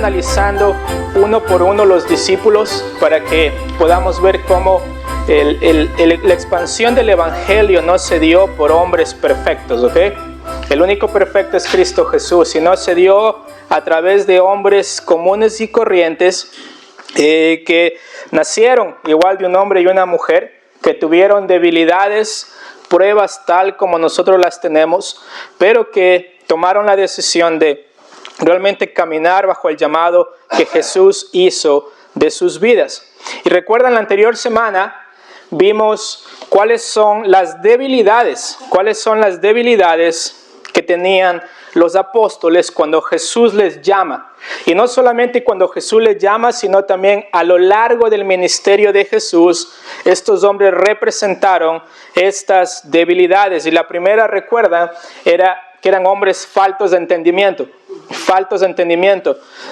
analizando uno por uno los discípulos para que podamos ver cómo la expansión del Evangelio no se dio por hombres perfectos, ¿ok? El único perfecto es Cristo Jesús, y no se dio a través de hombres comunes y corrientes que nacieron igual de un hombre y una mujer, que tuvieron debilidades, pruebas tal como nosotros las tenemos, pero que tomaron la decisión de realmente caminar bajo el llamado que Jesús hizo de sus vidas. Y recuerdan, la anterior semana vimos cuáles son las debilidades que tenían los apóstoles cuando Jesús les llama. Y no solamente cuando Jesús les llama, sino también a lo largo del ministerio de Jesús, estos hombres representaron estas debilidades. Y la primera, recuerdan, era que eran hombres faltos de entendimiento.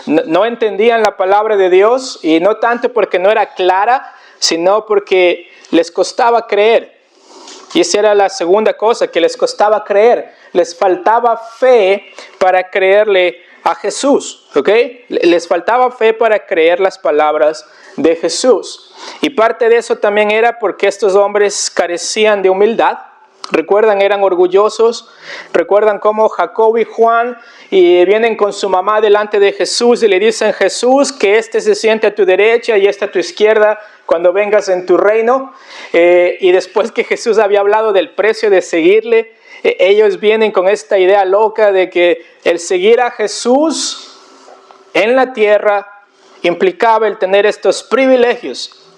No entendían la palabra de Dios, y no tanto porque no era clara, sino porque les costaba creer. Y esa era la segunda cosa, que les costaba creer. Les faltaba fe para creerle a Jesús, ¿ok? Les faltaba fe para creer las palabras de Jesús. Y parte de eso también era porque estos hombres carecían de humildad. Recuerdan, eran orgullosos. Recuerdan cómo Jacobo y Juan vienen con su mamá delante de Jesús y le dicen: Jesús, que este se siente a tu derecha y este a tu izquierda cuando vengas en tu reino. Y después que Jesús había hablado del precio de seguirle, ellos vienen con esta idea loca de que el seguir a Jesús en la tierra implicaba el tener estos privilegios,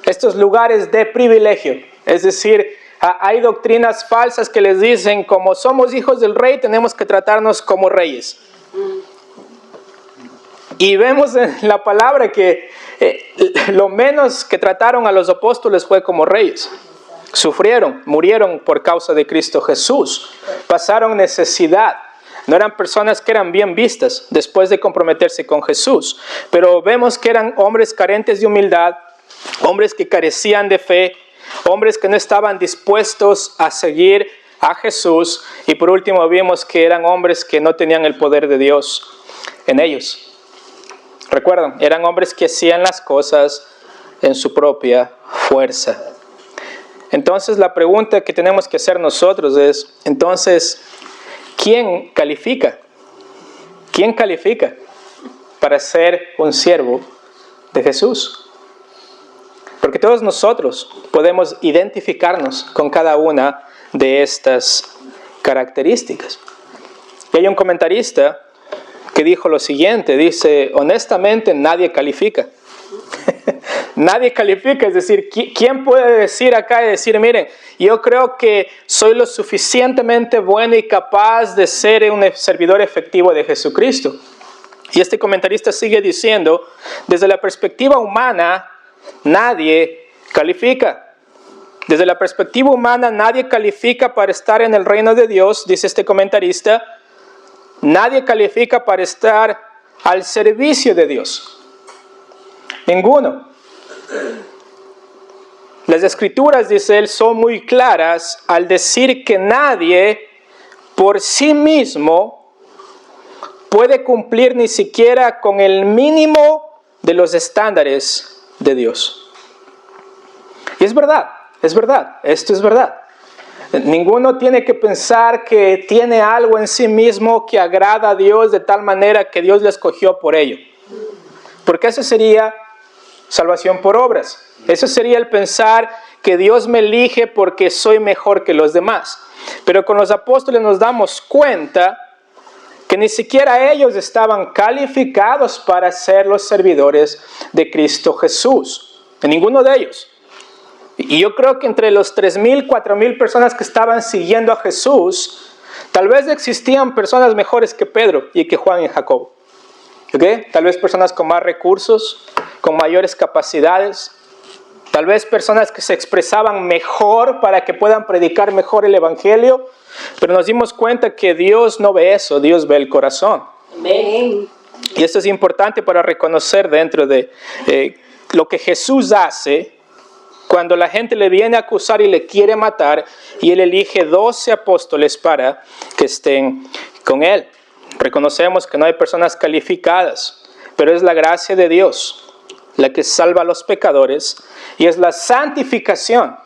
estos lugares de privilegio. Es decir, hay doctrinas falsas que les dicen: como somos hijos del rey, tenemos que tratarnos como reyes. Y vemos en la palabra que lo menos que trataron a los apóstoles fue como reyes. Sufrieron, murieron por causa de Cristo Jesús, pasaron necesidad. No eran personas que eran bien vistas después de comprometerse con Jesús, pero vemos que eran hombres carentes de humildad, hombres que carecían de fe, hombres que no estaban dispuestos a seguir a Jesús, y por último vimos que eran hombres que no tenían el poder de Dios en ellos. Recuerdan, eran hombres que hacían las cosas en su propia fuerza. Entonces la pregunta que tenemos que hacer nosotros es: entonces, ¿quién califica? ¿Quién califica para ser un siervo de Jesús? Porque todos nosotros podemos identificarnos con cada una de estas características. Y hay un comentarista que dijo lo siguiente, dice: honestamente nadie califica. Nadie califica, es decir, ¿quién puede decir acá y decir: miren, yo creo que soy lo suficientemente bueno y capaz de ser un servidor efectivo de Jesucristo? Y este comentarista sigue diciendo: desde la perspectiva humana, nadie califica. Desde la perspectiva humana, nadie califica para estar en el reino de Dios, dice este comentarista. Nadie califica para estar al servicio de Dios. Ninguno. Las Escrituras, dice él, son muy claras al decir que nadie por sí mismo puede cumplir ni siquiera con el mínimo de los estándares de Dios. Y es verdad, esto es verdad. Ninguno tiene que pensar que tiene algo en sí mismo que agrada a Dios de tal manera que Dios le escogió por ello. Porque eso sería salvación por obras. Eso sería el pensar que Dios me elige porque soy mejor que los demás. Pero con los apóstoles nos damos cuenta que ni siquiera ellos estaban calificados para ser los servidores de Cristo Jesús. Ninguno de ellos. Y yo creo que entre los 3,000, 4,000 personas que estaban siguiendo a Jesús, tal vez existían personas mejores que Pedro y que Juan y Jacobo. ¿Okay? Tal vez personas con más recursos, con mayores capacidades, tal vez personas que se expresaban mejor para que puedan predicar mejor el Evangelio, pero nos dimos cuenta que Dios no ve eso, Dios ve el corazón. Amén. Y esto es importante para reconocer dentro de lo que Jesús hace cuando la gente le viene a acusar y le quiere matar, y Él elige 12 apóstoles para que estén con Él. Reconocemos que no hay personas calificadas pero es la gracia de Dios la que salva a los pecadores, y es la santificación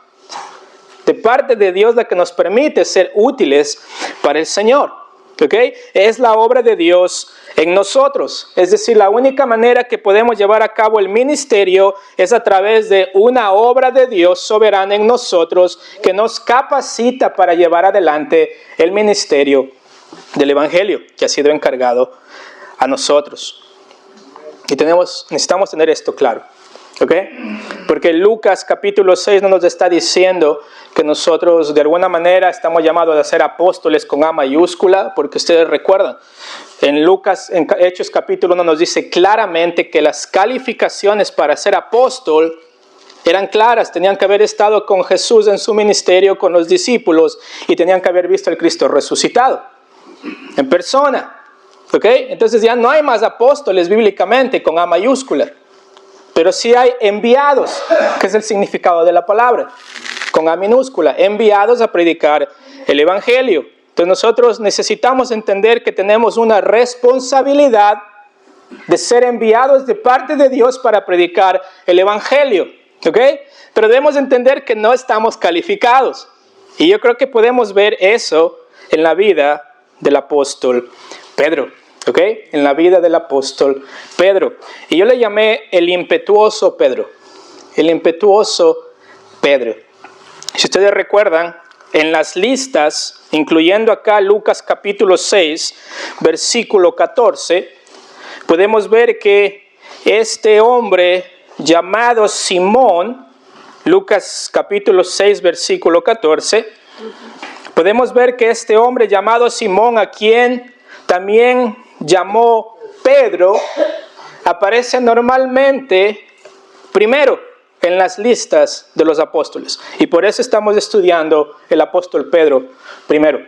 de parte de Dios la que nos permite ser útiles para el Señor. ¿Okay? Es la obra de Dios en nosotros. Es decir, la única manera que podemos llevar a cabo el ministerio es a través de una obra de Dios soberana en nosotros que nos capacita para llevar adelante el ministerio del Evangelio que ha sido encargado a nosotros. Y necesitamos tener esto claro. ¿Okay? Porque Lucas capítulo 6 no nos está diciendo que nosotros de alguna manera estamos llamados a ser apóstoles con A mayúscula, porque ustedes recuerdan, en Hechos capítulo 1 nos dice claramente que las calificaciones para ser apóstol eran claras, tenían que haber estado con Jesús en su ministerio, con los discípulos, y tenían que haber visto al Cristo resucitado en persona. ¿Okay? Entonces ya no hay más apóstoles bíblicamente con A mayúscula. Pero sí hay enviados, que es el significado de la palabra, con A minúscula, enviados a predicar el Evangelio. Entonces nosotros necesitamos entender que tenemos una responsabilidad de ser enviados de parte de Dios para predicar el Evangelio. ¿Okay? Pero debemos entender que no estamos calificados. Y yo creo que podemos ver eso en la vida del apóstol Pedro. ¿Okay? En la vida del apóstol Pedro. Y yo le llamé el impetuoso Pedro. El impetuoso Pedro. Si ustedes recuerdan, en las listas, incluyendo acá Lucas capítulo 6, versículo 14, podemos ver que este hombre llamado Simón, Lucas capítulo 6, versículo 14, podemos ver que este hombre llamado Simón, a quien también llamó Pedro, aparece normalmente primero en las listas de los apóstoles. Y por eso estamos estudiando el apóstol Pedro primero.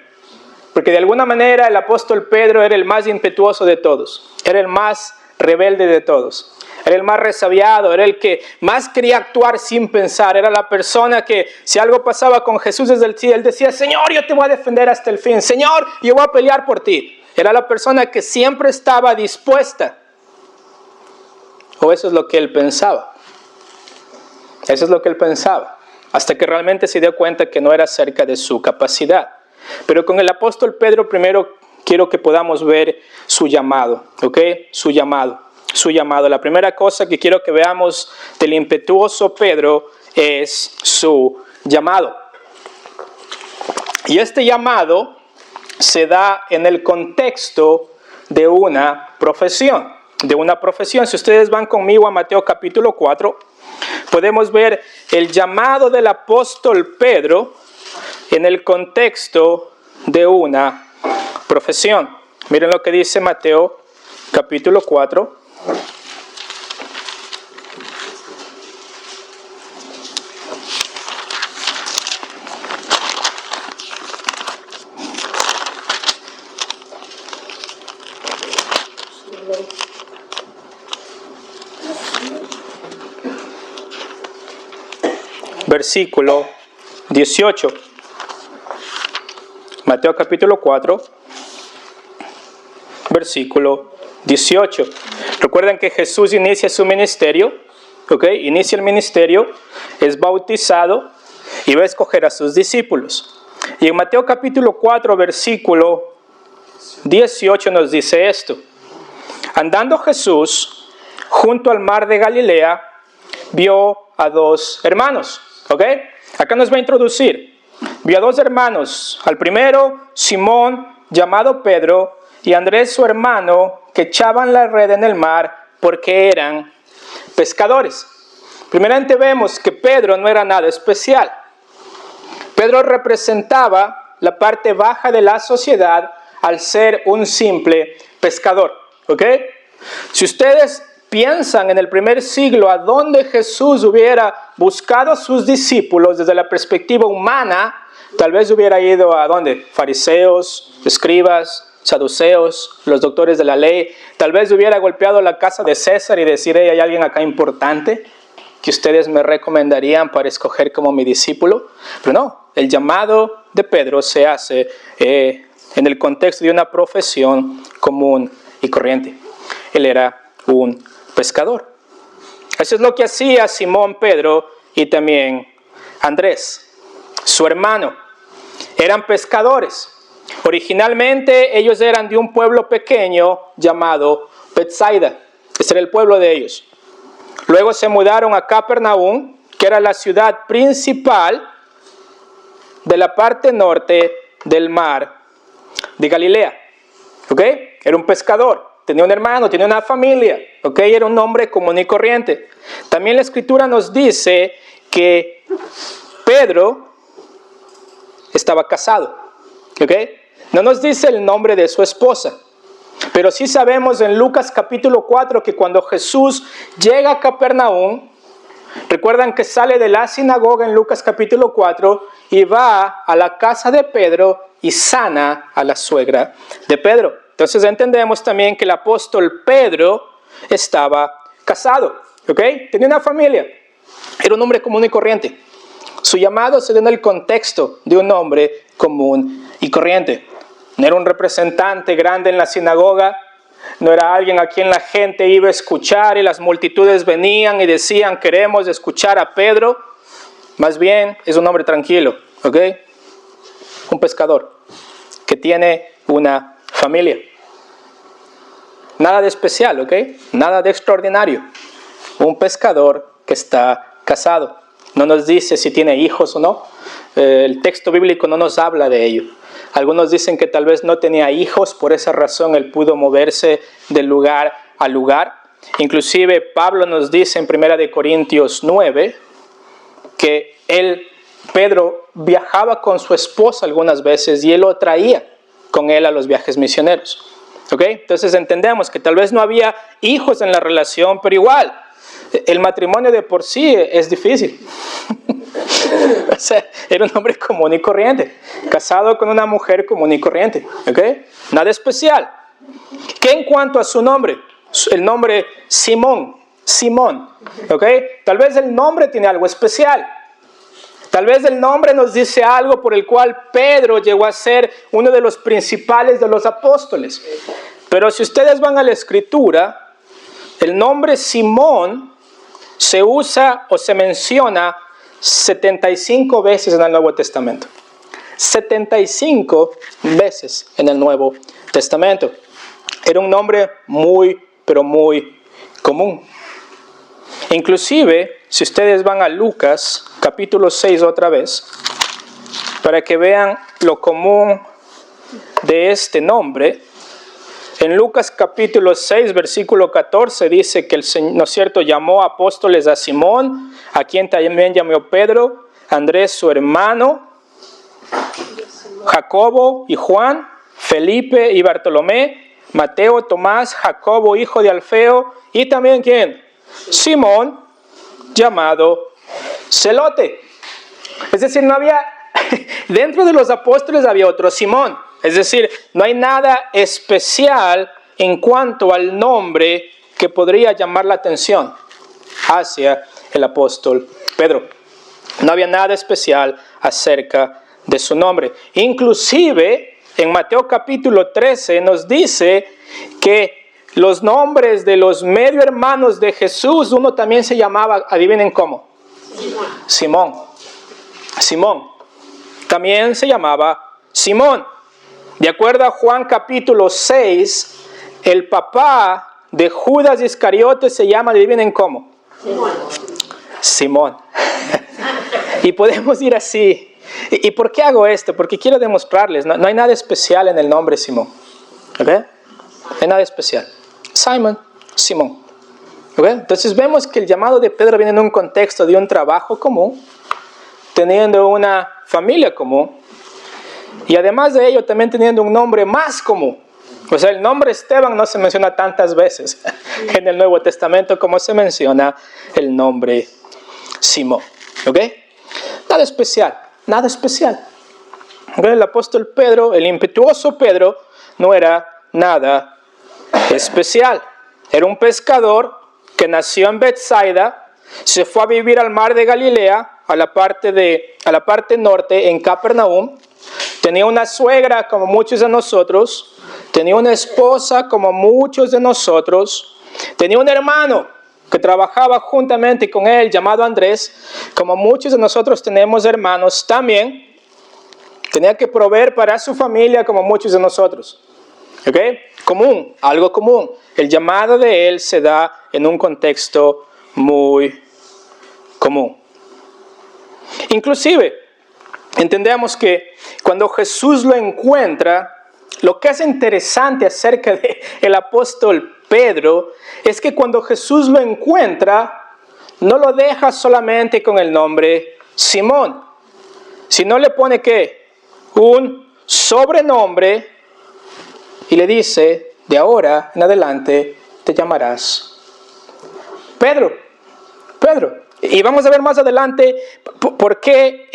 Porque de alguna manera el apóstol Pedro era el más impetuoso de todos. Era el más rebelde de todos. Era el más resabiado, era el que más quería actuar sin pensar. Era la persona que si algo pasaba con Jesús desde el cielo, él decía: Señor, yo te voy a defender hasta el fin. Señor, yo voy a pelear por ti. Era la persona que siempre estaba dispuesta. O eso es lo que él pensaba. Eso es lo que él pensaba. Hasta que realmente se dio cuenta que no era cerca de su capacidad. Pero con el apóstol Pedro primero quiero que podamos ver su llamado. ¿Ok? Su llamado. Su llamado. La primera cosa que quiero que veamos del impetuoso Pedro es su llamado. Y este llamado se da en el contexto de una profesión. Si ustedes van conmigo a Mateo capítulo 4, podemos ver el llamado del apóstol Pedro en el contexto de una profesión. Miren lo que dice Mateo capítulo 4. Versículo 18. Mateo capítulo 4, versículo 18. Recuerden que Jesús inicia su ministerio, ¿okay? Inicia el ministerio, es bautizado y va a escoger a sus discípulos. Y en Mateo capítulo 4, versículo 18 nos dice esto: andando Jesús junto al mar de Galilea, vio a dos hermanos. ¿Ok? Acá nos va a introducir. Vio a dos hermanos. Al primero, Simón, llamado Pedro, y Andrés, su hermano, que echaban la red en el mar porque eran pescadores. Primeramente vemos que Pedro no era nada especial. Pedro representaba la parte baja de la sociedad al ser un simple pescador. ¿Ok? Si ustedes piensan en el primer siglo a dónde Jesús hubiera buscado a sus discípulos desde la perspectiva humana, tal vez hubiera ido a ¿dónde? Fariseos, escribas, saduceos, los doctores de la ley. Tal vez hubiera golpeado la casa de César y decir: ¿hay alguien acá importante que ustedes me recomendarían para escoger como mi discípulo? Pero no, el llamado de Pedro se hace en el contexto de una profesión común y corriente. Él era un pescador. Eso es lo que hacía Simón Pedro y también Andrés, su hermano. Eran pescadores. Originalmente ellos eran de un pueblo pequeño llamado Betsaida. Ese era el pueblo de ellos. Luego se mudaron a Capernaum, que era la ciudad principal de la parte norte del mar de Galilea. ¿Ok? Era un pescador, tenía un hermano, tenía una familia. ¿Ok? Era un hombre común y corriente. También la Escritura nos dice que Pedro estaba casado. ¿Ok? No nos dice el nombre de su esposa. Pero sí sabemos en Lucas capítulo 4 que cuando Jesús llega a Capernaum, recuerdan que sale de la sinagoga en Lucas capítulo 4 y va a la casa de Pedro y sana a la suegra de Pedro. Entonces entendemos también que el apóstol Pedro estaba casado, ¿ok? Tenía una familia, era un hombre común y corriente. Su llamado se da en el contexto de un hombre común y corriente. No era un representante grande en la sinagoga, no era alguien a quien la gente iba a escuchar y las multitudes venían y decían, queremos escuchar a Pedro. Más bien, es un hombre tranquilo, ¿ok? Un pescador que tiene una familia. Nada de especial, ¿ok? Nada de extraordinario. Un pescador que está casado. No nos dice si tiene hijos o no. El texto bíblico no nos habla de ello. Algunos dicen que tal vez no tenía hijos, por esa razón él pudo moverse de lugar a lugar. Inclusive Pablo nos dice en 1 Corintios 9 que Pedro viajaba con su esposa algunas veces y él lo traía con él a los viajes misioneros. ¿Ok? Entonces entendemos que tal vez no había hijos en la relación, pero igual, el matrimonio de por sí es difícil. O sea, era un hombre común y corriente, casado con una mujer común y corriente, ¿ok? Nada especial. ¿Qué en cuanto a su nombre? El nombre Simón, ¿ok? Tal vez el nombre tiene algo especial. Tal vez el nombre nos dice algo por el cual Pedro llegó a ser uno de los principales de los apóstoles. Pero si ustedes van a la Escritura, el nombre Simón se usa o se menciona 75 veces en el Nuevo Testamento. 75 veces en el Nuevo Testamento. Era un nombre muy, pero muy común. Inclusive, si ustedes van a Lucas, capítulo 6 otra vez, para que vean lo común de este nombre, en Lucas capítulo 6, versículo 14, dice que el Señor, ¿no es cierto?, llamó apóstoles a Simón, a quien también llamó Pedro, Andrés su hermano, Jacobo y Juan, Felipe y Bartolomé, Mateo, Tomás, Jacobo, hijo de Alfeo, y también ¿quién? Simón, llamado Celote. Es decir, no había, dentro de los apóstoles había otro Simón. Es decir, no hay nada especial en cuanto al nombre que podría llamar la atención hacia el apóstol Pedro. No había nada especial acerca de su nombre. Inclusive, en Mateo capítulo 13 nos dice que los nombres de los medio hermanos de Jesús, uno también se llamaba, adivinen cómo, Simón. También se llamaba Simón. De acuerdo a Juan capítulo 6, el papá de Judas Iscariote se llama, adivinen cómo, Simón. Y podemos ir así. ¿Y por qué hago esto? Porque quiero demostrarles, no hay nada especial en el nombre Simón. ¿Ok? No hay nada especial. Simón. ¿Ok? Entonces vemos que el llamado de Pedro viene en un contexto de un trabajo común, teniendo una familia común, y además de ello también teniendo un nombre más común. O sea, el nombre Esteban no se menciona tantas veces en el Nuevo Testamento como se menciona el nombre Simón. ¿Ok? Nada especial. ¿Ok? El apóstol Pedro, el impetuoso Pedro, no era nada especial. Era un pescador que nació en Betsaida, se fue a vivir al mar de Galilea, a la parte norte, en Capernaum. Tenía una suegra como muchos de nosotros, tenía una esposa como muchos de nosotros, Tenía un hermano que trabajaba juntamente con él, llamado Andrés. Como muchos de nosotros tenemos hermanos también, tenía que proveer para su familia como muchos de nosotros. ¿Ok? Común, algo común. El llamado de él se da en un contexto muy común. Inclusive, entendemos que cuando Jesús lo encuentra, lo que es interesante acerca del apóstol Pedro es que cuando Jesús lo encuentra, no lo deja solamente con el nombre Simón, sino le pone ¿qué? Un sobrenombre y le dice, de ahora en adelante te llamarás Pedro. Pedro. Y vamos a ver más adelante por qué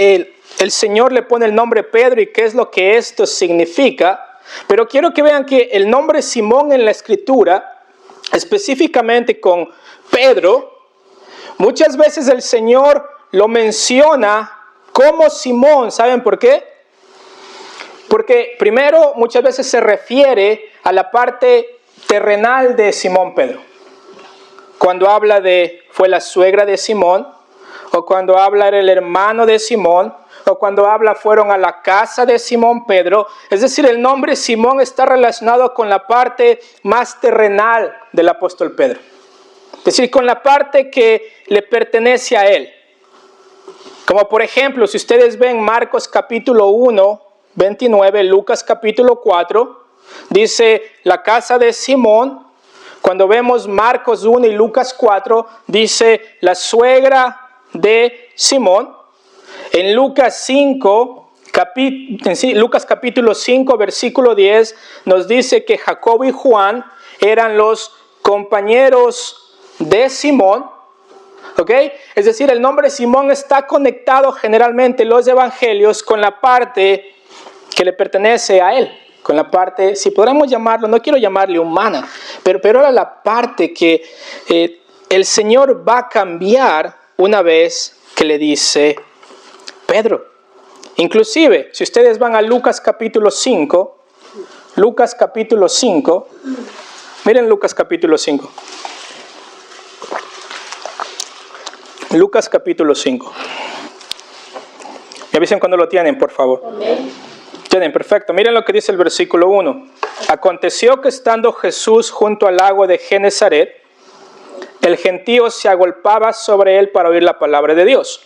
el Señor le pone el nombre Pedro y qué es lo que esto significa. Pero quiero que vean que el nombre Simón en la Escritura, específicamente con Pedro, muchas veces el Señor lo menciona como Simón. ¿Saben por qué? Porque primero muchas veces se refiere a la parte terrenal de Simón Pedro. Cuando habla de fue la suegra de Simón, o cuando habla era el hermano de Simón, o cuando habla fueron a la casa de Simón Pedro. Es decir, el nombre Simón está relacionado con la parte más terrenal del apóstol Pedro. Es decir, con la parte que le pertenece a él. Como por ejemplo, si ustedes ven Marcos capítulo 1, 29, Lucas capítulo 4, dice la casa de Simón. Cuando vemos Marcos 1 y Lucas 4, dice la suegra de Simón. En Lucas capítulo 5, versículo 10, nos dice que Jacobo y Juan eran los compañeros de Simón. ¿Ok? Es decir, el nombre Simón está conectado generalmente en los evangelios con la parte que le pertenece a él. Con la parte, si podemos llamarlo, no quiero llamarle humana, pero era la parte que el Señor va a cambiar una vez que le dice Pedro. Inclusive, si ustedes van a Lucas capítulo 5, miren Lucas capítulo 5. Lucas capítulo 5. Me avisen cuando lo tienen, por favor. Amén. Tienen, perfecto. Miren lo que dice el versículo 1. Aconteció que estando Jesús junto al lago de Genezaret, el gentío se agolpaba sobre él para oír la palabra de Dios.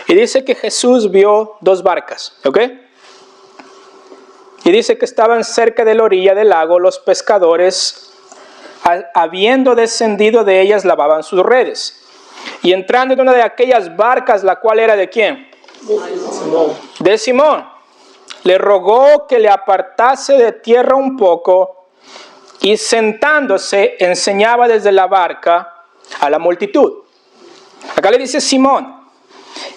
Y dice que Jesús vio dos barcas, ¿ok? Y dice que estaban cerca de la orilla del lago, los pescadores, habiendo descendido de ellas, lavaban sus redes. Y entrando en una de aquellas barcas, la cual era ¿de quién? De Simón. Le rogó que le apartase de tierra un poco y sentándose enseñaba desde la barca a la multitud. Acá le dice Simón.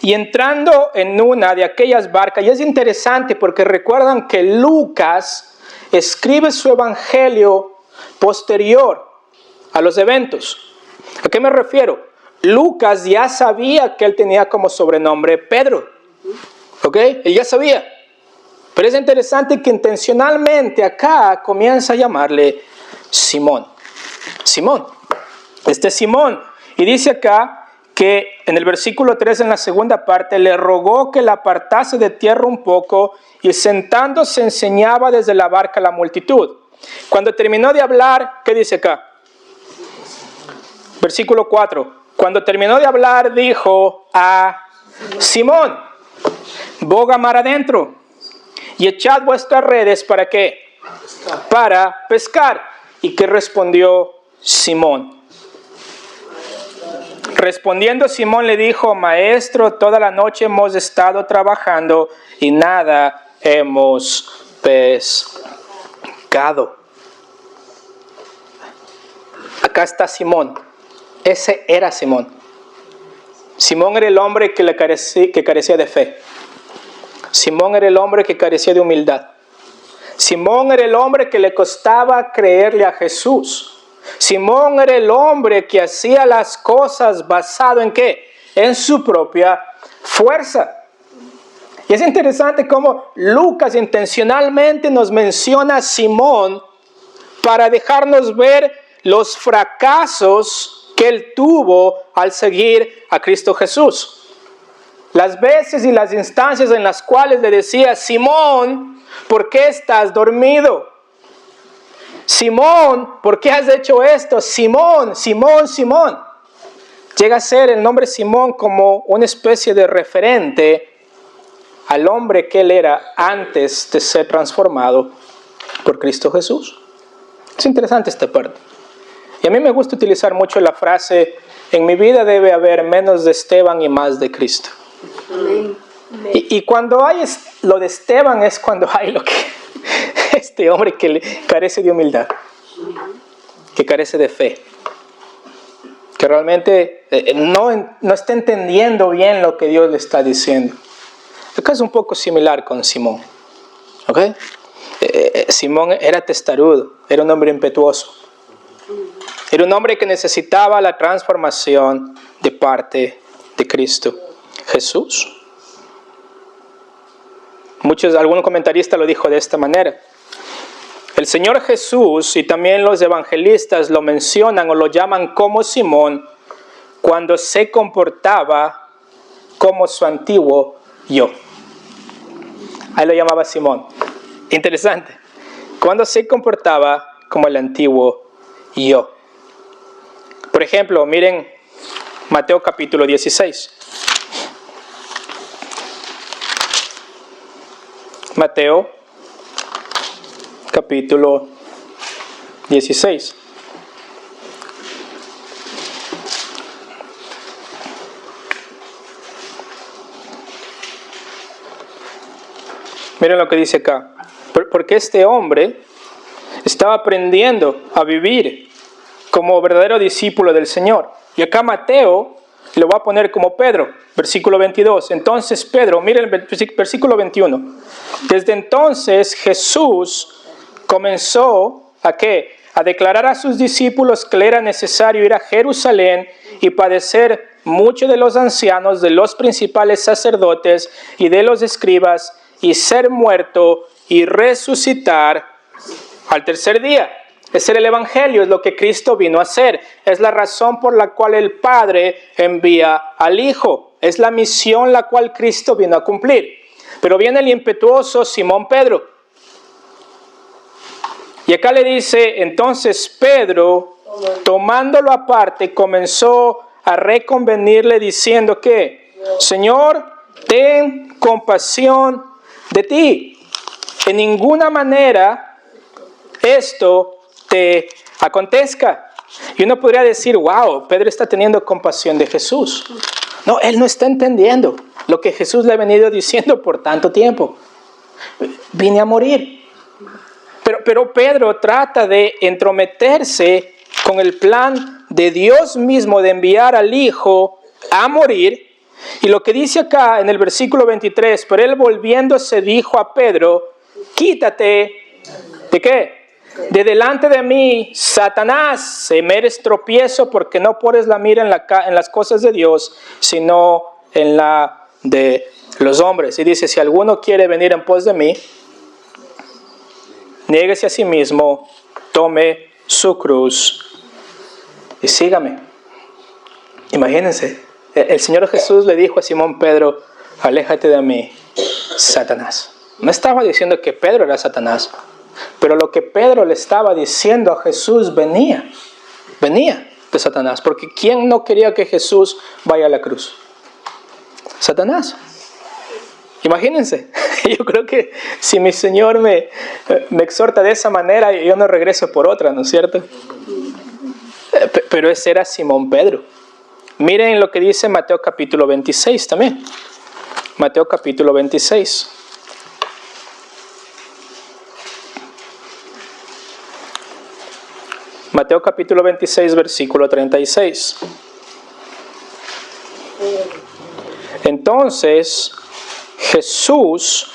Y entrando en una de aquellas barcas, y es interesante porque recuerdan que Lucas escribe su evangelio posterior a los eventos. ¿A qué me refiero? Lucas ya sabía que él tenía como sobrenombre Pedro. ¿Ok? Él ya sabía. Pero es interesante que intencionalmente acá comienza a llamarle Simón. Simón. Simón. Y dice acá que en el versículo 3, en la segunda parte, le rogó que la apartase de tierra un poco y sentándose enseñaba desde la barca a la multitud. Cuando terminó de hablar, ¿qué dice acá? Versículo 4. Cuando terminó de hablar, dijo a Simón, boga mar adentro y echad vuestras redes, ¿para qué? Para pescar. ¿Y qué respondió Simón? Respondiendo Simón le dijo, maestro, toda la noche hemos estado trabajando y nada hemos pescado. Acá está Simón. Ese era Simón. Simón era el hombre que carecía de fe. Simón era el hombre que carecía de humildad. Simón era el hombre que le costaba creerle a Jesús. Simón era el hombre que hacía las cosas basado en ¿qué? En su propia fuerza. Y es interesante cómo Lucas intencionalmente nos menciona a Simón para dejarnos ver los fracasos que él tuvo al seguir a Cristo Jesús. Las veces y las instancias en las cuales le decía: Simón, ¿por qué estás dormido? Simón, ¿por qué has hecho esto? Simón, Simón, Simón. Llega a ser el nombre Simón como una especie de referente al hombre que él era antes de ser transformado por Cristo Jesús. Es interesante esta parte. Y a mí me gusta utilizar mucho la frase: en mi vida debe haber menos de Esteban y más de Cristo. Amén. Y cuando hay lo de Esteban es cuando hay lo que este hombre que carece de humildad, que carece de fe, que realmente no está entendiendo bien lo que Dios le está diciendo. Acá es un poco similar con Simón. ¿Okay? Simón era testarudo, era un hombre impetuoso. Era un hombre que necesitaba la transformación de parte de Cristo Jesús. Algunos comentaristas lo dijo de esta manera: el Señor Jesús y también los evangelistas lo mencionan o lo llaman como Simón cuando se comportaba como su antiguo yo. Ahí lo llamaba Simón. Interesante. Cuando se comportaba como el antiguo yo. Por ejemplo, miren Mateo capítulo 16. Mateo capítulo 16. Miren lo que dice acá. Porque este hombre estaba aprendiendo a vivir como verdadero discípulo del Señor. Y acá Mateo lo va a poner como Pedro, versículo 22. Entonces Pedro, miren el versículo 21. Desde entonces Jesús comenzó ¿a qué? A declarar a sus discípulos que le era necesario ir a Jerusalén y padecer mucho de los ancianos, de los principales sacerdotes y de los escribas, y ser muerto y resucitar al tercer día. Ese era el Evangelio, es lo que Cristo vino a hacer. Es la razón por la cual el Padre envía al Hijo. Es la misión la cual Cristo vino a cumplir. Pero viene el impetuoso Simón Pedro. Y acá le dice: entonces Pedro, tomándolo aparte, comenzó a reconvenirle diciendo que: Señor, ten compasión de ti. En ninguna manera esto te acontezca. Y uno podría decir: wow, Pedro está teniendo compasión de Jesús. No, él no está entendiendo lo que Jesús le ha venido diciendo por tanto tiempo. Vine a morir. Pero Pedro trata de entrometerse con el plan de Dios mismo de enviar al Hijo a morir. Y lo que dice acá en el versículo 23, pero él volviéndose dijo a Pedro: quítate, ¿de qué? De delante de mí, Satanás, se me eres tropiezo, porque no pones la mira en las cosas de Dios, sino en la de los hombres. Y dice: si alguno quiere venir en pos de mí, niéguese a sí mismo, tome su cruz y sígame. Imagínense, el Señor Jesús le dijo a Simón Pedro: aléjate de mí, Satanás. No estaba diciendo que Pedro era Satanás, pero lo que Pedro le estaba diciendo a Jesús venía de Satanás. Porque ¿quién no quería que Jesús vaya a la cruz? Satanás. Imagínense, yo creo que si mi Señor me exhorta de esa manera, yo no regreso por otra, ¿no es cierto? Pero ese era Simón Pedro. Miren lo que dice Mateo capítulo 26 también. Mateo capítulo 26. Mateo capítulo 26, versículo 36. Entonces Jesús,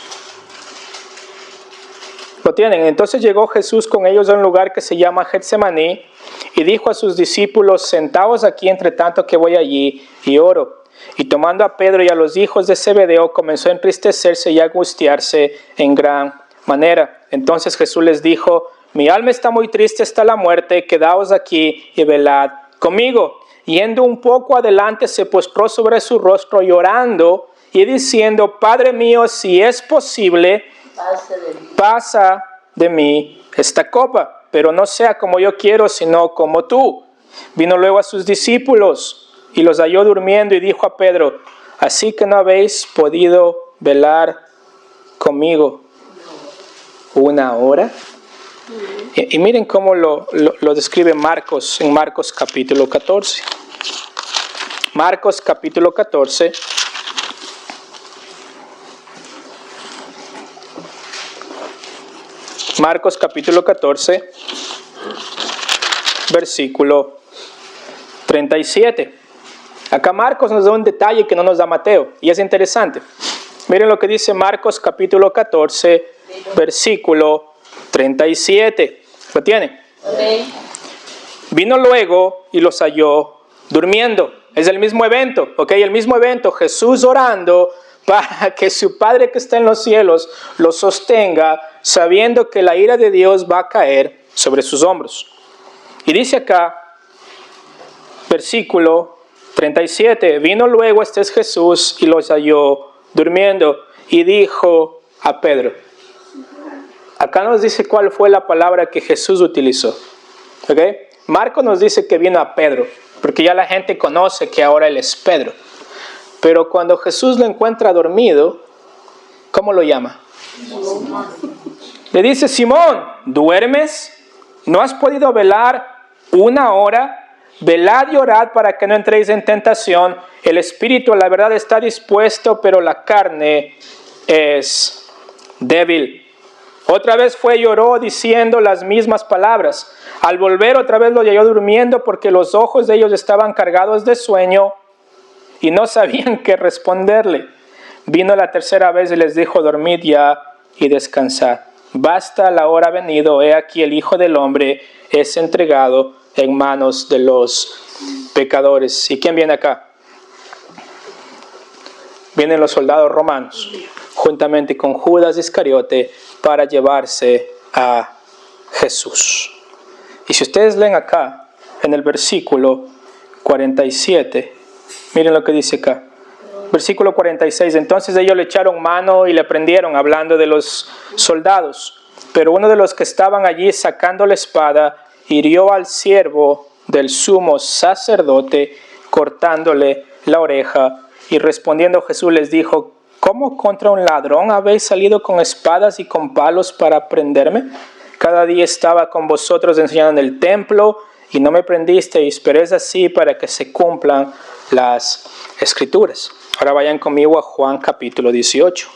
lo tienen, entonces llegó Jesús con ellos a un lugar que se llama Getsemaní y dijo a sus discípulos: sentaos aquí entre tanto que voy allí y oro. Y tomando a Pedro y a los hijos de Zebedeo, comenzó a entristecerse y a angustiarse en gran manera. Entonces Jesús les dijo: mi alma está muy triste hasta la muerte, quedaos aquí y velad conmigo. Yendo un poco adelante, se postró sobre su rostro llorando y diciendo, Padre mío, si es posible, pasa de mí esta copa, pero no sea como yo quiero, sino como tú. Vino luego a sus discípulos y los halló durmiendo y dijo a Pedro, así que no habéis podido velar conmigo 1 hora. Y miren cómo lo describe Marcos en Marcos capítulo 14. Marcos capítulo 14. Marcos capítulo 14, versículo 37. Acá Marcos nos da un detalle que no nos da Mateo, y es interesante. Miren lo que dice Marcos capítulo 14, versículo 37. ¿Lo tienen? Okay. Vino luego y los halló durmiendo. Es el mismo evento, ¿ok? El mismo evento, Jesús orando para que su Padre que está en los cielos lo sostenga, sabiendo que la ira de Dios va a caer sobre sus hombros. Y dice acá, versículo 37, vino luego, este es Jesús, y los halló durmiendo, y dijo a Pedro. Acá nos dice cuál fue la palabra que Jesús utilizó. ¿Ok? Marcos nos dice que vino a Pedro, porque ya la gente conoce que ahora él es Pedro. Pero cuando Jesús lo encuentra dormido, ¿cómo lo llama? Le dice, Simón, ¿duermes? ¿No has podido velar 1 hora? Velad y orad para que no entréis en tentación. El espíritu, la verdad, está dispuesto, pero la carne es débil. Otra vez fue y lloró diciendo las mismas palabras. Al volver otra vez lo halló durmiendo porque los ojos de ellos estaban cargados de sueño y no sabían qué responderle. Vino la tercera vez y les dijo, dormid ya y descansad. Basta, la hora ha venido, he aquí el Hijo del Hombre es entregado en manos de los pecadores. ¿Y quién viene acá? Vienen los soldados romanos, juntamente con Judas Iscariote, para llevarse a Jesús. Y si ustedes leen acá, en el versículo 47, miren lo que dice acá. Versículo 46, entonces ellos le echaron mano y le prendieron, hablando de los soldados. Pero uno de los que estaban allí sacando la espada, hirió al siervo del sumo sacerdote, cortándole la oreja. Y respondiendo Jesús les dijo, ¿cómo contra un ladrón habéis salido con espadas y con palos para prenderme? Cada día estaba con vosotros enseñando en el templo y no me prendisteis, pero es así para que se cumplan las Escrituras. Ahora vayan conmigo a Juan capítulo 18.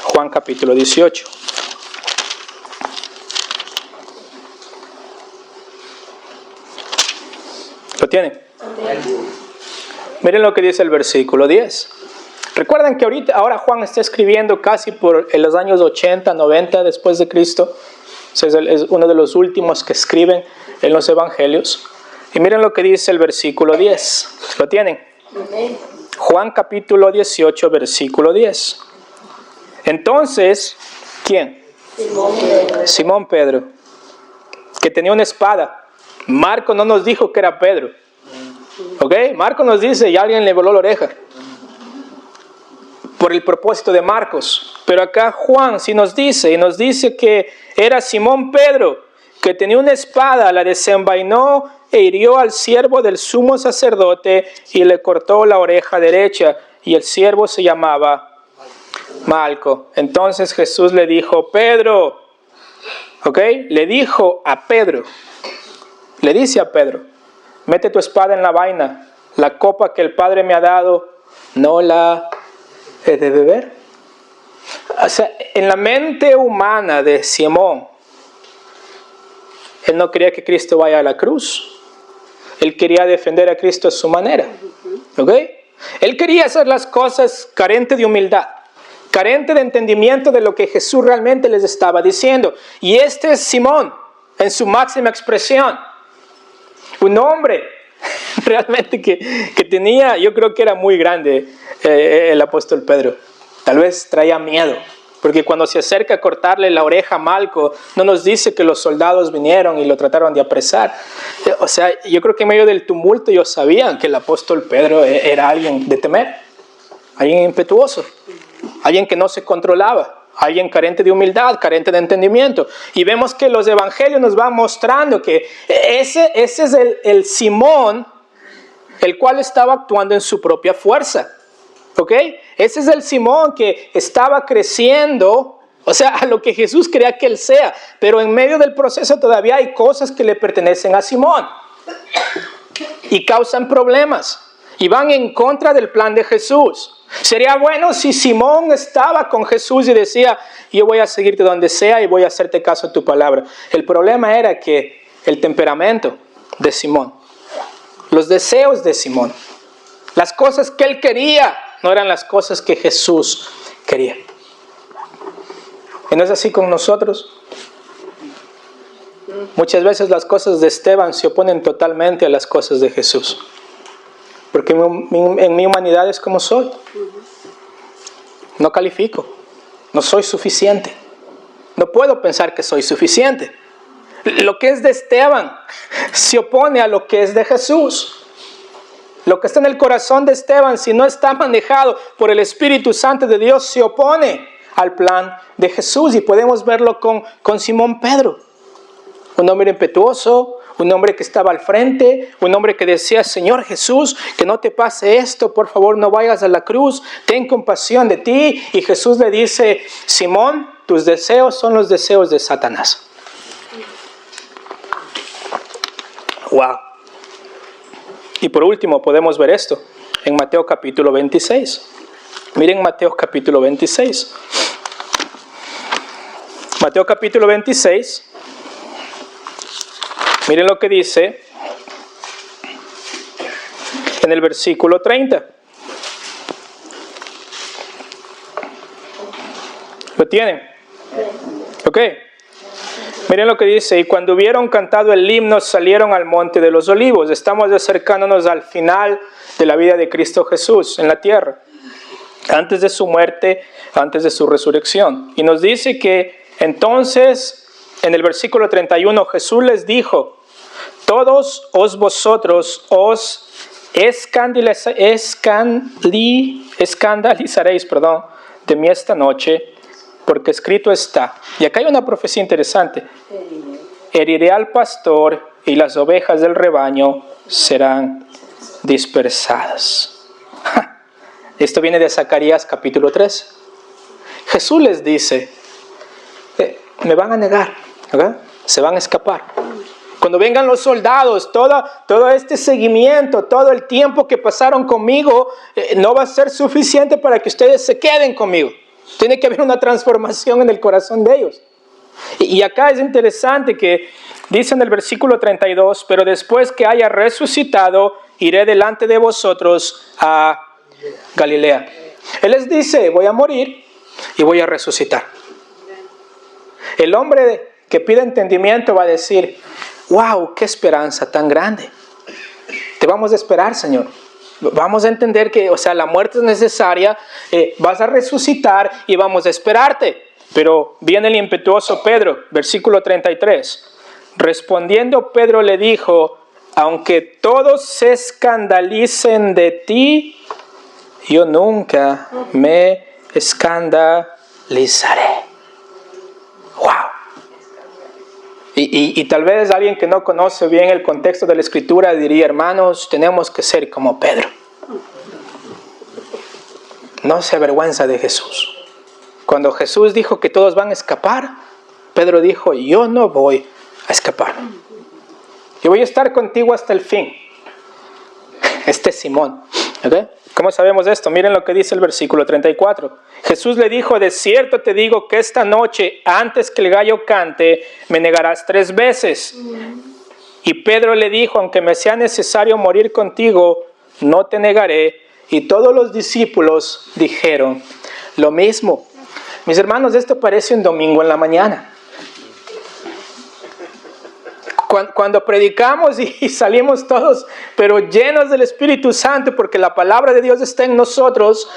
Juan capítulo 18. ¿Lo tienen? Miren lo que dice el versículo 10. Recuerdan que ahora Juan está escribiendo casi en los años 80, 90 después de Cristo. Es uno de los últimos que escriben en los evangelios. Y miren lo que dice el versículo 10. ¿Lo tienen? Juan capítulo 18, versículo 10. Entonces, ¿quién? Simón Pedro, que tenía una espada. Marco no nos dijo que era Pedro. ¿Ok? Marco nos dice, y alguien le voló la oreja. Por el propósito de Marcos. Pero acá Juan sí nos dice que era Simón Pedro, que tenía una espada, la desenvainó e hirió al siervo del sumo sacerdote y le cortó la oreja derecha. Y el siervo se llamaba Malco. Entonces Jesús le dijo, Pedro, ¿ok? Le dijo a Pedro, le dice a Pedro, mete tu espada en la vaina, la copa que el Padre me ha dado, no la he de beber. O sea, en la mente humana de Simón, él no quería que Cristo vaya a la cruz. Él quería defender a Cristo a su manera. ¿Ok? Él quería hacer las cosas carente de humildad, carente de entendimiento de lo que Jesús realmente les estaba diciendo. Y este es Simón, en su máxima expresión. Un hombre realmente que tenía, yo creo que era muy grande el apóstol Pedro. Tal vez traía miedo. Porque cuando se acerca a cortarle la oreja a Malco, no nos dice que los soldados vinieron y lo trataron de apresar. O sea, yo creo que en medio del tumulto ellos sabían que el apóstol Pedro era alguien de temer, alguien impetuoso, alguien que no se controlaba, alguien carente de humildad, carente de entendimiento. Y vemos que los evangelios nos van mostrando que ese es el Simón, el cual estaba actuando en su propia fuerza. ¿Ok? Ese es el Simón que estaba creciendo, o sea, a lo que Jesús quería que él sea. Pero en medio del proceso todavía hay cosas que le pertenecen a Simón y causan problemas y van en contra del plan de Jesús. Sería bueno si Simón estaba con Jesús y decía: yo voy a seguirte donde sea y voy a hacerte caso a tu palabra. El problema era que el temperamento de Simón, los deseos de Simón, las cosas que él quería, no eran las cosas que Jesús quería. ¿Y no es así con nosotros? Muchas veces las cosas de Esteban se oponen totalmente a las cosas de Jesús. Porque en mi humanidad es como soy. No califico. No soy suficiente. No puedo pensar que soy suficiente. Lo que es de Esteban se opone a lo que es de Jesús. Lo que está en el corazón de Esteban, si no está manejado por el Espíritu Santo de Dios, se opone al plan de Jesús. Y podemos verlo con Simón Pedro. Un hombre impetuoso, un hombre que estaba al frente, un hombre que decía: Señor Jesús, que no te pase esto, por favor no vayas a la cruz, ten compasión de ti. Y Jesús le dice: Simón, tus deseos son los deseos de Satanás. Wow. Y por último podemos ver esto en Mateo capítulo 26. Miren Mateo capítulo 26. Mateo capítulo 26. Miren lo que dice en el versículo 30. ¿Lo tienen? Ok. Miren lo que dice: y cuando hubieron cantado el himno, salieron al monte de los olivos. Estamos acercándonos al final de la vida de Cristo Jesús en la tierra, antes de su muerte, antes de su resurrección. Y nos dice que entonces, en el versículo 31, Jesús les dijo: todos vosotros os escandalizaréis de mí esta noche, porque escrito está. Y acá hay una profecía interesante: heriré al pastor y las ovejas del rebaño serán dispersadas. Esto viene de Zacarías capítulo 3. Jesús les dice: me van a negar, ¿okay? Se van a escapar. Cuando vengan los soldados, todo este seguimiento, todo el tiempo que pasaron conmigo, no va a ser suficiente para que ustedes se queden conmigo. Tiene que haber una transformación en el corazón de ellos. Y acá es interesante que dice en el versículo 32: pero después que haya resucitado, iré delante de vosotros a Galilea. Él les dice: voy a morir y voy a resucitar. El hombre que pide entendimiento va a decir: wow, qué esperanza tan grande. Te vamos a esperar, Señor. Vamos a entender que, la muerte es necesaria, vas a resucitar y vamos a esperarte. Pero viene el impetuoso Pedro, versículo 33. Respondiendo Pedro le dijo: aunque todos se escandalicen de ti, yo nunca me escandalizaré. ¡Wow! Y tal vez alguien que no conoce bien el contexto de la Escritura diría: hermanos, tenemos que ser como Pedro. No se avergüenza de Jesús. Cuando Jesús dijo que todos van a escapar, Pedro dijo: yo no voy a escapar. Yo voy a estar contigo hasta el fin. Este es Simón. ¿Okay? ¿Cómo sabemos esto? Miren lo que dice el versículo 34. Jesús le dijo: de cierto te digo que esta noche, antes que el gallo cante, me negarás 3 veces. Y Pedro le dijo: aunque me sea necesario morir contigo, no te negaré. Y todos los discípulos dijeron lo mismo. Mis hermanos, esto parece un domingo en la mañana. Cuando predicamos y salimos todos, pero llenos del Espíritu Santo, porque la palabra de Dios está en nosotros,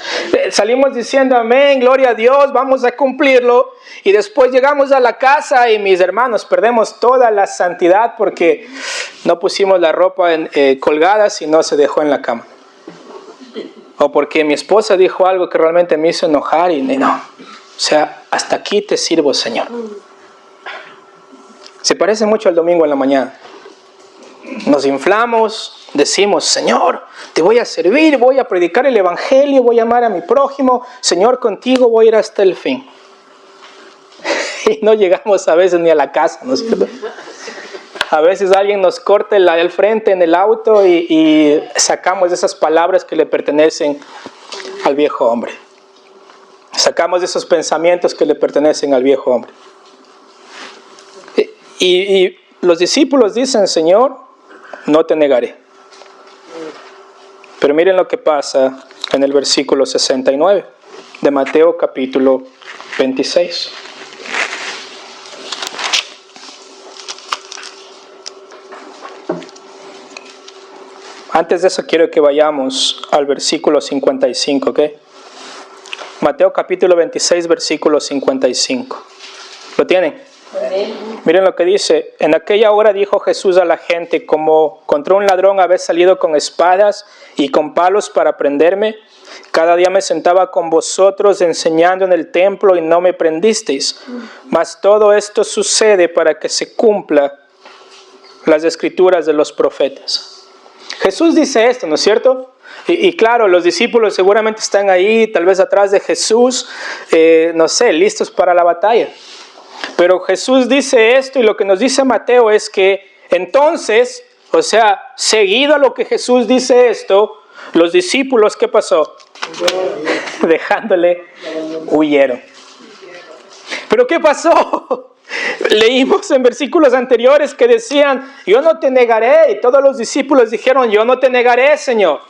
salimos diciendo amén, gloria a Dios, vamos a cumplirlo, y después llegamos a la casa y mis hermanos perdemos toda la santidad porque no pusimos la ropa colgada, sino se dejó en la cama. O porque mi esposa dijo algo que realmente me hizo enojar y no. O sea, hasta aquí te sirvo, Señor. Se parece mucho al domingo en la mañana. Nos inflamos, decimos, Señor, te voy a servir, voy a predicar el Evangelio, voy a amar a mi prójimo, Señor, contigo voy a ir hasta el fin. Y no llegamos a veces ni a la casa, ¿no es cierto? A veces alguien nos corta el frente en el auto y sacamos esas palabras que le pertenecen al viejo hombre. Sacamos esos pensamientos que le pertenecen al viejo hombre. Y los discípulos dicen, Señor, no te negaré. Pero miren lo que pasa en el versículo 69 de Mateo capítulo 26. Antes de eso quiero que vayamos al versículo 55, ¿ok? Mateo capítulo 26, versículo 55. ¿Lo tienen? Miren lo que dice. En aquella hora dijo Jesús a la gente, como contra un ladrón habéis salido con espadas y con palos para prenderme. Cada día me sentaba con vosotros enseñando en el templo y no me prendisteis. Mas todo esto sucede para que se cumpla las escrituras de los profetas. Jesús dice esto, ¿no es cierto? Y claro, los discípulos seguramente están ahí, tal vez atrás de Jesús, no sé, listos para la batalla. Pero Jesús dice esto y lo que nos dice Mateo es que entonces, o sea, seguido a lo que Jesús dice esto, los discípulos, ¿qué pasó? Dejándole, huyeron. ¿Pero qué pasó? Leímos en versículos anteriores que decían, yo no te negaré, y todos los discípulos dijeron, yo no te negaré, Señor.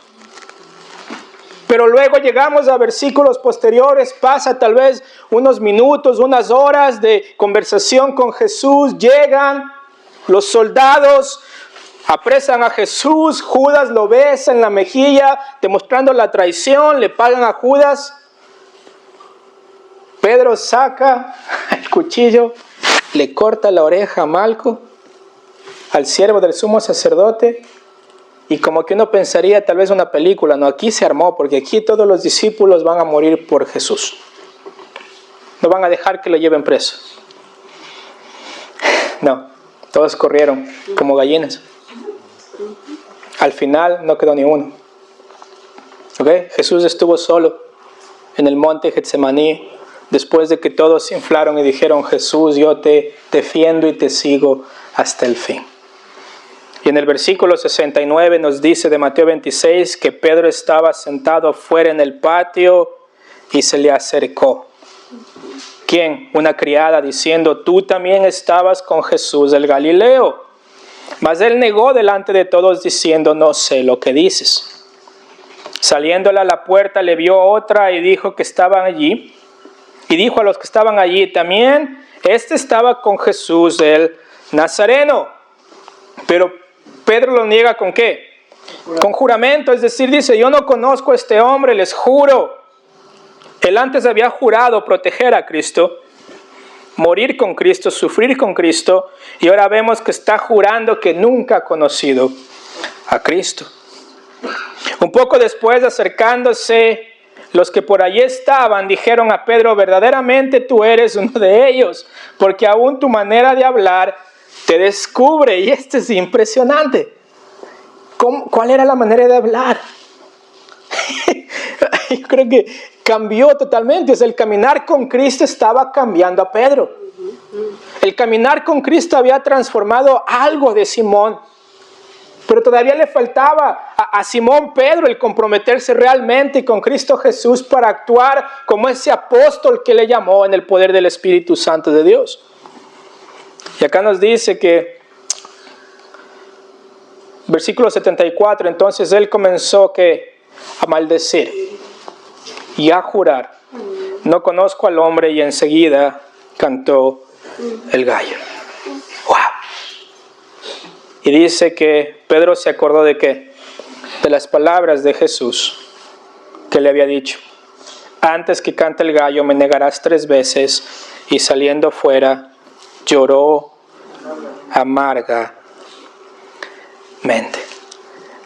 Pero luego llegamos a versículos posteriores, pasa tal vez unos minutos, unas horas de conversación con Jesús, llegan los soldados, apresan a Jesús, Judas lo besa en la mejilla, demostrando la traición, le pagan a Judas. Pedro saca el cuchillo, le corta la oreja a Malco, al siervo del sumo sacerdote. Y como que uno pensaría tal vez una película, no, aquí se armó, porque aquí todos los discípulos van a morir por Jesús. No van a dejar que lo lleven preso. No, todos corrieron como gallinas. Al final no quedó ni uno. ¿Okay? Jesús estuvo solo en el monte Getsemaní, después de que todos se inflaron y dijeron, Jesús, yo te defiendo y te sigo hasta el fin. Y en el versículo 69 nos dice de Mateo 26 que Pedro estaba sentado fuera en el patio y se le acercó. ¿Quién? Una criada diciendo, tú también estabas con Jesús el Galileo. Mas él negó delante de todos diciendo, no sé lo que dices. Saliéndole a la puerta le vio otra y dijo que estaban allí. Y dijo a los que estaban allí también, este estaba con Jesús el Nazareno. Pero Pedro lo niega ¿con qué? Con juramento, es decir, dice, yo no conozco a este hombre, les juro. Él antes había jurado proteger a Cristo, morir con Cristo, sufrir con Cristo, y ahora vemos que está jurando que nunca ha conocido a Cristo. Un poco después, acercándose, los que por allí estaban dijeron a Pedro, verdaderamente tú eres uno de ellos, porque aún tu manera de hablar te descubre, y esto es impresionante. ¿Cuál era la manera de hablar? Yo creo que cambió totalmente. O sea, el caminar con Cristo estaba cambiando a Pedro. El caminar con Cristo había transformado algo de Simón. Pero todavía le faltaba a Simón Pedro el comprometerse realmente con Cristo Jesús para actuar como ese apóstol que le llamó en el poder del Espíritu Santo de Dios. Y acá nos dice que, versículo 74, entonces él comenzó a maldecir y a jurar, no conozco al hombre, y enseguida cantó el gallo. ¡Wow! Y dice que Pedro se acordó ¿de qué? De las palabras de Jesús que le había dicho: antes que cante el gallo me negarás 3 veces. Y saliendo fuera lloró amargamente.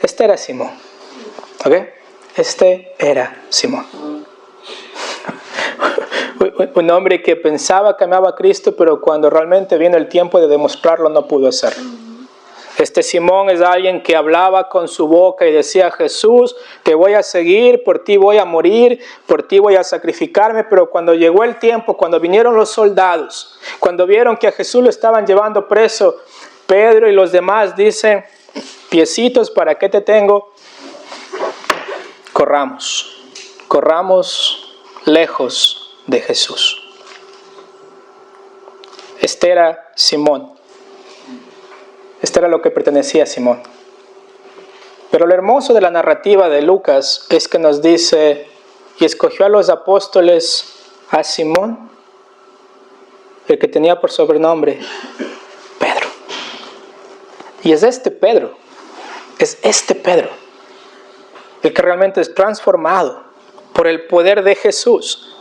Este era Simón. ¿Ok? Este era Simón. Un hombre que pensaba que amaba a Cristo, pero cuando realmente vino el tiempo de demostrarlo no pudo hacerlo. Este Simón es alguien que hablaba con su boca y decía: Jesús, te voy a seguir, por ti voy a morir, por ti voy a sacrificarme. Pero cuando llegó el tiempo, cuando vinieron los soldados, cuando vieron que a Jesús lo estaban llevando preso, Pedro y los demás dicen: piecitos, ¿para qué te tengo? Corramos lejos de Jesús. Este era Simón. Este era lo que pertenecía a Simón. Pero lo hermoso de la narrativa de Lucas es que nos dice: y escogió a los apóstoles a Simón, el que tenía por sobrenombre Pedro. Y es este Pedro, el que realmente es transformado por el poder de Jesús.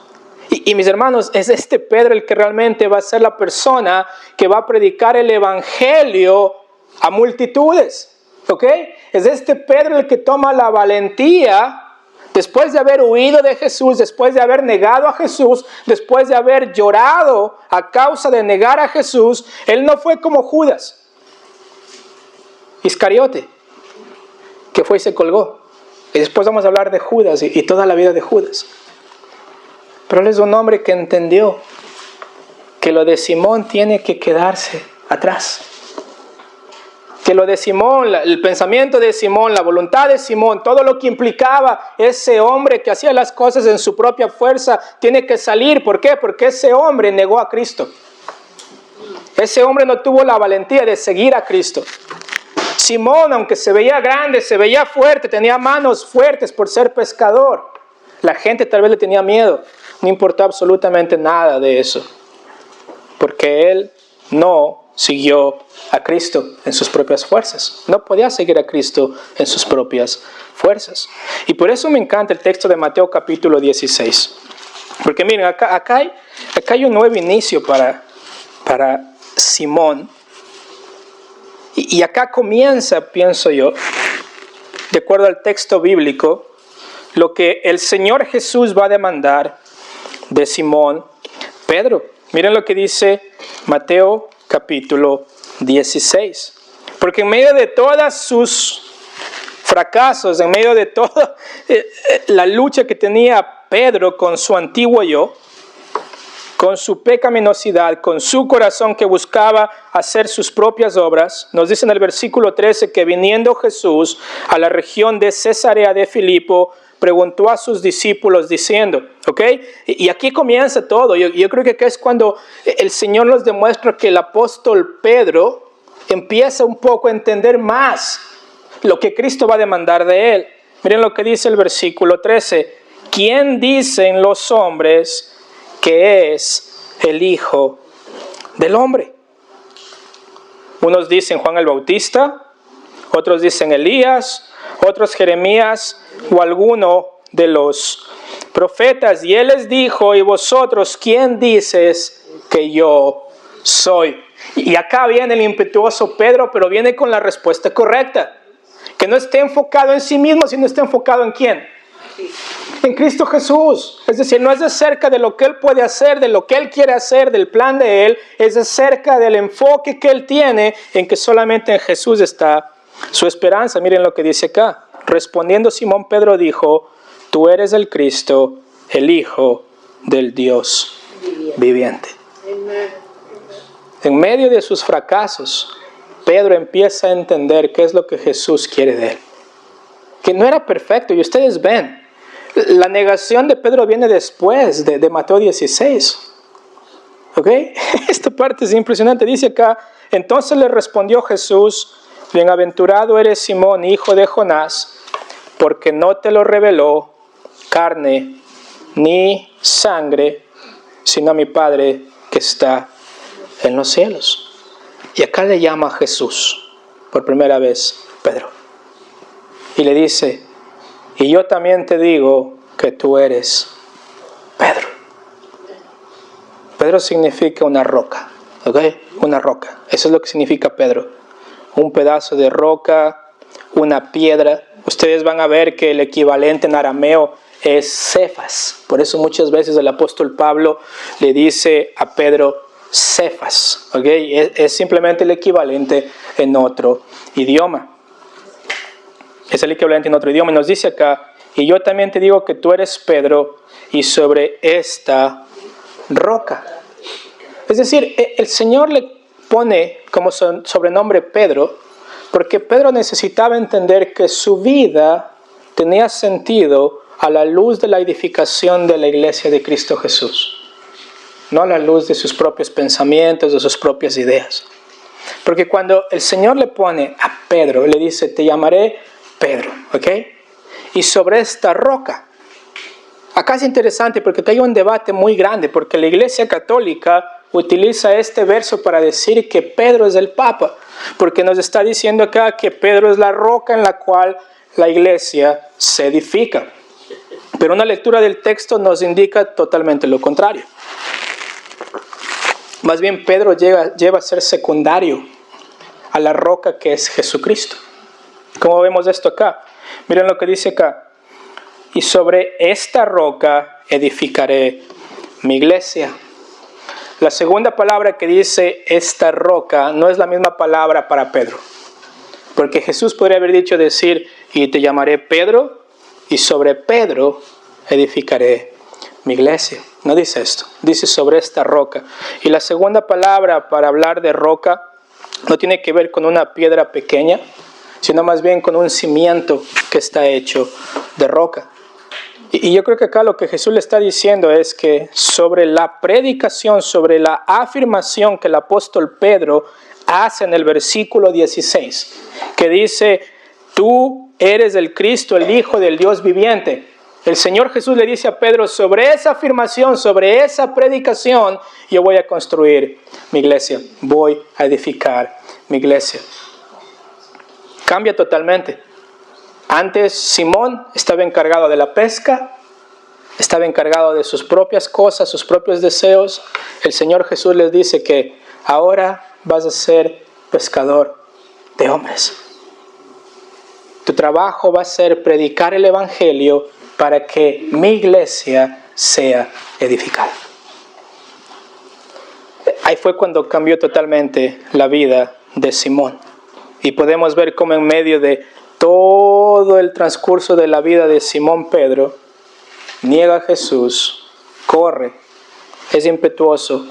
Y mis hermanos, es este Pedro el que realmente va a ser la persona que va a predicar el evangelio a multitudes. ¿Ok? Es este Pedro el que toma la valentía, después de haber huido de Jesús, después de haber negado a Jesús, después de haber llorado a causa de negar a Jesús. Él no fue como Judas Iscariote, que fue y se colgó. Y después vamos a hablar de Judas y toda la vida de Judas. Pero él es un hombre que entendió que lo de Simón tiene que quedarse atrás. Que lo de Simón, el pensamiento de Simón, la voluntad de Simón, todo lo que implicaba ese hombre que hacía las cosas en su propia fuerza, tiene que salir. ¿Por qué? Porque ese hombre negó a Cristo. Ese hombre no tuvo la valentía de seguir a Cristo. Simón, aunque se veía grande, se veía fuerte, tenía manos fuertes por ser pescador, la gente tal vez le tenía miedo. No importó absolutamente nada de eso, porque él no siguió a Cristo en sus propias fuerzas. No podía seguir a Cristo en sus propias fuerzas. Y por eso me encanta el texto de Mateo capítulo 16. Porque miren, acá hay un nuevo inicio para Simón. Y acá comienza, pienso yo, de acuerdo al texto bíblico, lo que el Señor Jesús va a demandar de Simón Pedro. Miren lo que dice Mateo capítulo 16. Porque en medio de todos sus fracasos, en medio de toda la lucha que tenía Pedro con su antiguo yo, con su pecaminosidad, con su corazón que buscaba hacer sus propias obras, nos dice en el versículo 13 que viniendo Jesús a la región de Cesarea de Filipo, preguntó a sus discípulos diciendo, ¿ok? Y aquí comienza todo. Yo creo que es cuando el Señor nos demuestra que el apóstol Pedro empieza un poco a entender más lo que Cristo va a demandar de él. Miren lo que dice el versículo 13. ¿Quién dicen los hombres que es el Hijo del Hombre? Unos dicen Juan el Bautista, otros dicen Elías, otros Jeremías o alguno de los profetas. Y él les dijo, ¿y vosotros quién dices que yo soy? Y acá viene el impetuoso Pedro, pero viene con la respuesta correcta. Que no esté enfocado en sí mismo, sino esté enfocado en ¿quién? En Cristo Jesús. Es decir, no es acerca de lo que Él puede hacer, de lo que Él quiere hacer, del plan de Él. Es acerca del enfoque que Él tiene en que solamente en Jesús está su esperanza. Miren lo que dice acá. Respondiendo Simón Pedro dijo, tú eres el Cristo, el Hijo del Dios viviente. En medio de sus fracasos, Pedro empieza a entender qué es lo que Jesús quiere de él. Que no era perfecto, y ustedes ven, la negación de Pedro viene después de Mateo 16. ¿Ok? Esta parte es impresionante. Dice acá, entonces le respondió Jesús, bienaventurado eres Simón, hijo de Jonás, porque no te lo reveló carne ni sangre, sino mi Padre que está en los cielos. Y acá le llama a Jesús por primera vez Pedro. Y le dice, y yo también te digo que tú eres Pedro. Pedro significa una roca, ¿ok? Una roca. Eso es lo que significa Pedro. Un pedazo de roca, una piedra. Ustedes van a ver que el equivalente en arameo es Cefas. Por eso muchas veces el apóstol Pablo le dice a Pedro Cefas, ¿ok? Es simplemente el equivalente en otro idioma. Es el equivalente en otro idioma. Y nos dice acá, y yo también te digo que tú eres Pedro, y sobre esta roca. Es decir, el Señor le pone como sobrenombre Pedro, porque Pedro necesitaba entender que su vida tenía sentido a la luz de la edificación de la iglesia de Cristo Jesús, no a la luz de sus propios pensamientos, de sus propias ideas. Porque cuando el Señor le pone a Pedro, le dice, te llamaré Pedro, ¿ok? Y sobre esta roca. Acá es interesante porque acá hay un debate muy grande, porque la Iglesia Católica utiliza este verso para decir que Pedro es el Papa, porque nos está diciendo acá que Pedro es la roca en la cual la Iglesia se edifica. Pero una lectura del texto nos indica totalmente lo contrario. Más bien Pedro lleva a ser secundario a la roca que es Jesucristo. ¿Cómo vemos esto acá? Miren lo que dice acá. Y sobre esta roca edificaré mi iglesia. La segunda palabra que dice esta roca no es la misma palabra para Pedro. Porque Jesús podría haber decir, y te llamaré Pedro, y sobre Pedro edificaré mi iglesia. No dice esto, dice sobre esta roca. Y la segunda palabra para hablar de roca no tiene que ver con una piedra pequeña, sino más bien con un cimiento que está hecho de roca. Y yo creo que acá lo que Jesús le está diciendo es que sobre la predicación, sobre la afirmación que el apóstol Pedro hace en el versículo 16, que dice, tú eres el Cristo, el Hijo del Dios viviente. El Señor Jesús le dice a Pedro, sobre esa afirmación, sobre esa predicación, yo voy a construir mi iglesia, voy a edificar mi iglesia. Cambia totalmente. Antes Simón estaba encargado de la pesca, estaba encargado de sus propias cosas, sus propios deseos. El Señor Jesús les dice que ahora vas a ser pescador de hombres. Tu trabajo va a ser predicar el Evangelio para que mi iglesia sea edificada. Ahí fue cuando cambió totalmente la vida de Simón. Y podemos ver cómo en medio de todo el transcurso de la vida de Simón Pedro, niega a Jesús, corre, es impetuoso,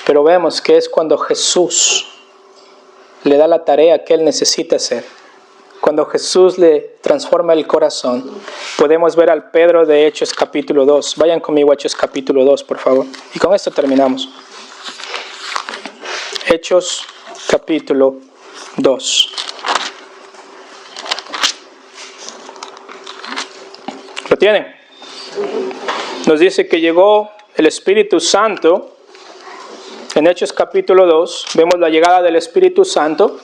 pero vemos que es cuando Jesús le da la tarea que él necesita hacer. Cuando Jesús le transforma el corazón, podemos ver al Pedro de Hechos capítulo 2. Vayan conmigo a Hechos capítulo 2, por favor. Y con esto terminamos. Hechos capítulo 2. ¿Lo tienen? Nos dice que llegó el Espíritu Santo. En Hechos capítulo 2 vemos la llegada del Espíritu Santo.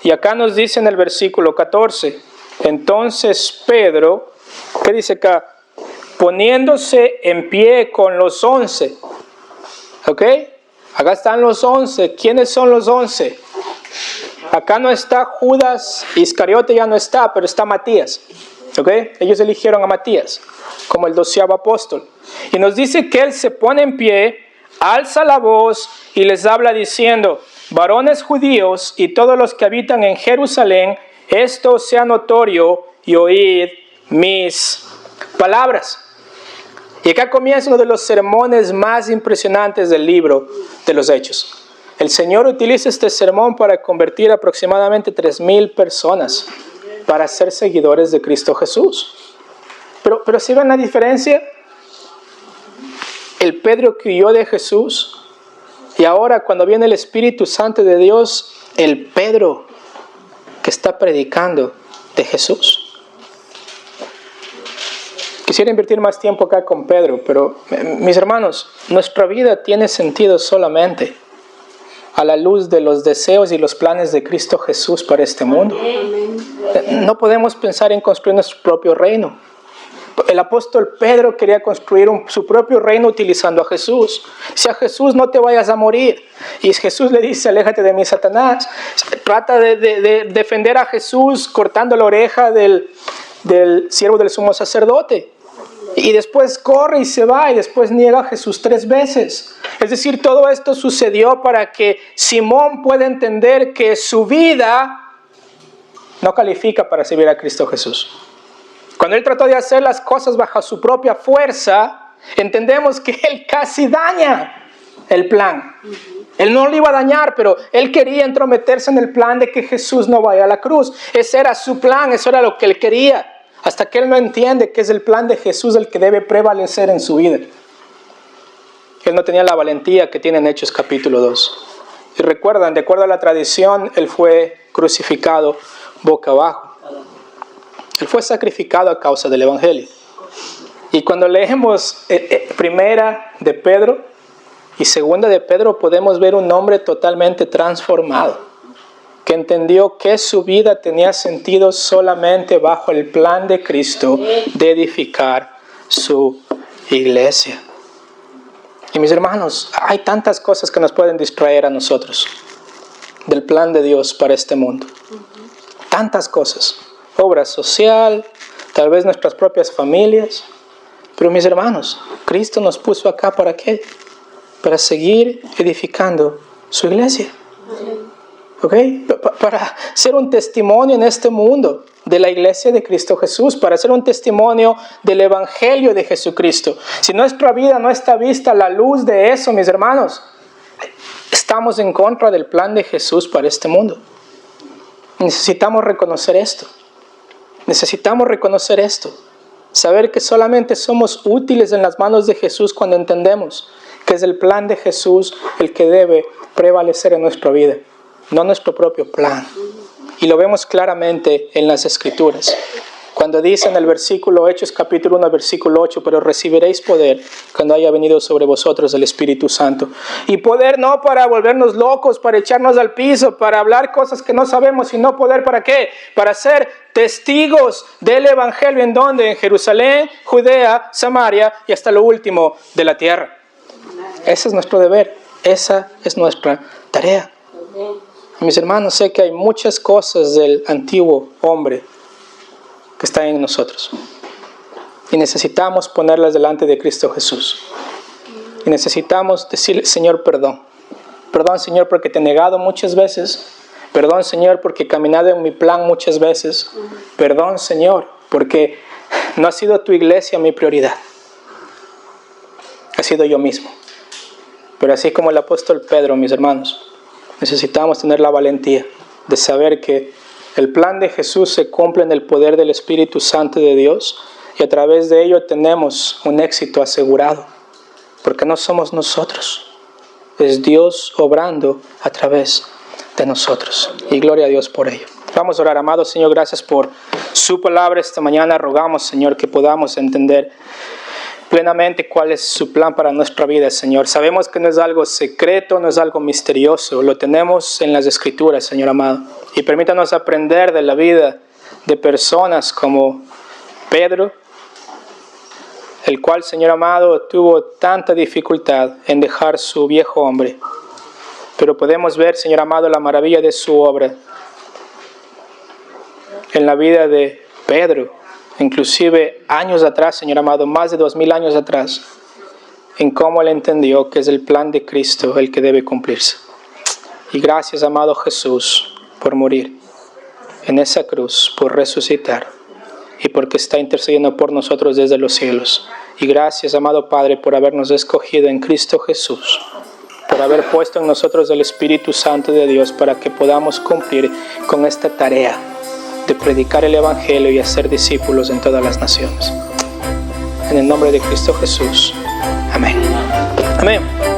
Y acá nos dice en el versículo 14. Entonces Pedro, ¿qué dice acá? Poniéndose en pie con los 11. ¿Ok? Acá están los 11. ¿Quiénes son los 11? Acá no está Judas, Iscariote ya no está, pero está Matías. ¿Ok? Ellos eligieron a Matías como el 12º apóstol. Y nos dice que él se pone en pie, alza la voz y les habla diciendo, varones judíos y todos los que habitan en Jerusalén, esto sea notorio y oíd mis palabras. Y acá comienza uno de los sermones más impresionantes del libro de los Hechos. El Señor utiliza este sermón para convertir aproximadamente 3,000 personas para ser seguidores de Cristo Jesús. Pero ¿sí ven la diferencia? El Pedro que huyó de Jesús, y ahora cuando viene el Espíritu Santo de Dios, el Pedro que está predicando de Jesús. Quisiera invertir más tiempo acá con Pedro, pero mis hermanos, nuestra vida tiene sentido solamente a la luz de los deseos y los planes de Cristo Jesús para este mundo. No podemos pensar en construir nuestro propio reino. El apóstol Pedro quería construir su propio reino utilizando a Jesús. Si a Jesús, no te vayas a morir. Y Jesús le dice, aléjate de mí, Satanás. Trata de defender a Jesús cortando la oreja del siervo del sumo sacerdote. Y después corre y se va y después niega a Jesús 3 veces. Es decir, todo esto sucedió para que Simón pueda entender que su vida no califica para servir a Cristo Jesús. Cuando él trató de hacer las cosas bajo su propia fuerza, entendemos que él casi daña el plan. Él no lo iba a dañar, pero él quería entrometerse en el plan de que Jesús no vaya a la cruz. Ese era su plan, eso era lo que él quería. Hasta que él no entiende que es el plan de Jesús el que debe prevalecer en su vida. Él no tenía la valentía que tiene en Hechos capítulo 2. Y recuerdan, de acuerdo a la tradición, él fue crucificado boca abajo. Él fue sacrificado a causa del Evangelio. Y cuando leemos primera de Pedro y segunda de Pedro, podemos ver un hombre totalmente transformado, que entendió que su vida tenía sentido solamente bajo el plan de Cristo de edificar su iglesia. Y mis hermanos, hay tantas cosas que nos pueden distraer a nosotros del plan de Dios para este mundo. Tantas cosas. Obra social, tal vez nuestras propias familias. Pero mis hermanos, Cristo nos puso acá ¿para qué? Para seguir edificando su iglesia. ¿Ok? Para ser un testimonio en este mundo de la iglesia de Cristo Jesús, para ser un testimonio del Evangelio de Jesucristo. Si nuestra vida no está vista a la luz de eso, mis hermanos, estamos en contra del plan de Jesús para este mundo. Necesitamos reconocer esto. Necesitamos reconocer esto. Saber que solamente somos útiles en las manos de Jesús cuando entendemos que es el plan de Jesús el que debe prevalecer en nuestra vida, no nuestro propio plan. Y lo vemos claramente en las Escrituras. Cuando dice en el versículo Hechos capítulo 1, versículo 8, pero recibiréis poder cuando haya venido sobre vosotros el Espíritu Santo. Y poder no para volvernos locos, para echarnos al piso, para hablar cosas que no sabemos, sino poder ¿para qué? Para ser testigos del Evangelio. ¿En dónde? En Jerusalén, Judea, Samaria y hasta lo último de la tierra. Ese es nuestro deber, esa es nuestra tarea. Mis hermanos, sé que hay muchas cosas del antiguo hombre que están en nosotros. Y necesitamos ponerlas delante de Cristo Jesús. Y necesitamos decirle, Señor, perdón. Perdón, Señor, porque te he negado muchas veces. Perdón, Señor, porque he caminado en mi plan muchas veces. Perdón, Señor, porque no ha sido tu iglesia mi prioridad. Ha sido yo mismo. Pero así como el apóstol Pedro, mis hermanos, necesitamos tener la valentía de saber que el plan de Jesús se cumple en el poder del Espíritu Santo de Dios y a través de ello tenemos un éxito asegurado, porque no somos nosotros, es Dios obrando a través de nosotros y gloria a Dios por ello. Vamos a orar. Amado Señor, gracias por su palabra esta mañana. Rogamos, Señor, que podamos entender plenamente cuál es su plan para nuestra vida, Señor. Sabemos que no es algo secreto, no es algo misterioso. Lo tenemos en las Escrituras, Señor amado. Y permítanos aprender de la vida de personas como Pedro, el cual, Señor amado, tuvo tanta dificultad en dejar su viejo hombre. Pero podemos ver, Señor amado, la maravilla de su obra en la vida de Pedro, inclusive años atrás, Señor amado, más de 2000 años atrás, en cómo él entendió que es el plan de Cristo el que debe cumplirse. Y gracias, amado Jesús, por morir en esa cruz, por resucitar y porque está intercediendo por nosotros desde los cielos. Y gracias, amado Padre, por habernos escogido en Cristo Jesús, por haber puesto en nosotros el Espíritu Santo de Dios para que podamos cumplir con esta tarea de predicar el Evangelio y hacer discípulos en todas las naciones. En el nombre de Cristo Jesús. Amén. Amén.